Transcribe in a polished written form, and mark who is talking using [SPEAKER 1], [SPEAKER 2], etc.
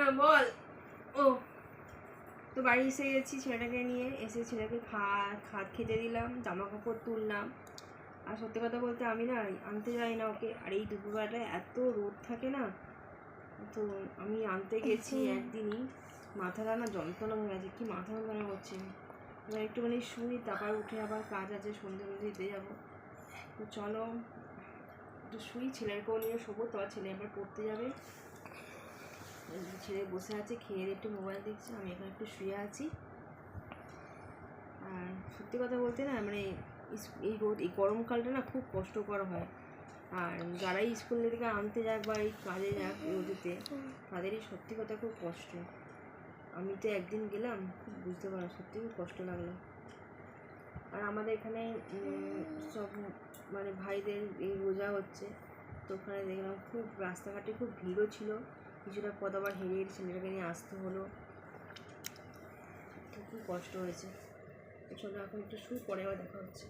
[SPEAKER 1] হ্যাঁ বল। ও তো বাড়ি এসে গেছি ছেলেটাকে নিয়ে, এসে ছেলেকে খাট খেতে দিলাম, জামা কাপড় তুললাম। আর সত্যি কথা বলতে আমি না আনতে যাই না ওকে, আর এই দুপুরবেলাটায় এত রোদ থাকে না, তো আমি আনতে গেছি একদিনই, মাথাটা না যন্ত্রণা হয়ে গেছে, কি মাথা যন্ত্রণা করছে। এবার একটুখানি শুই, তারপর উঠে আবার কাজ আছে, সন্ধ্যে দিতে যাবো। তো চলো একটু শুই, ছেলেকেও নিয়ে শোবো, তো ছেলে এবার পড়তে যাবে। ছেলে বসে আছে, খেয়ে একটু মোবাইল দেখছে, আমি এখানে একটু শুয়ে আছি। আর সত্যি কথা বলতে না মানে এই রোদ, এই গরমকালটা না খুব কষ্টকর হয়। আর যারাই স্কুল থেকে আনতে যাক বা এই কাজে যাক রোদেতে, তাদেরই সত্যি কথা খুব কষ্ট। আমি তো একদিন গেলাম, খুব বুঝতে পারলাম, সত্যি খুব কষ্ট লাগলো। আর আমাদের এখানে সব মানে ভাইদের এই রোজা হচ্ছে, তো ওখানে দেখলাম খুব রাস্তাঘাটে খুব ভিড়ও ছিল, কিছুটা পথ আবার হেরিয়ে ছেলেটাকে নিয়ে আসতে হলো, তো খুব কষ্ট হয়েছে। চলো এখন একটু শুই, পরে আবার দেখা হচ্ছে।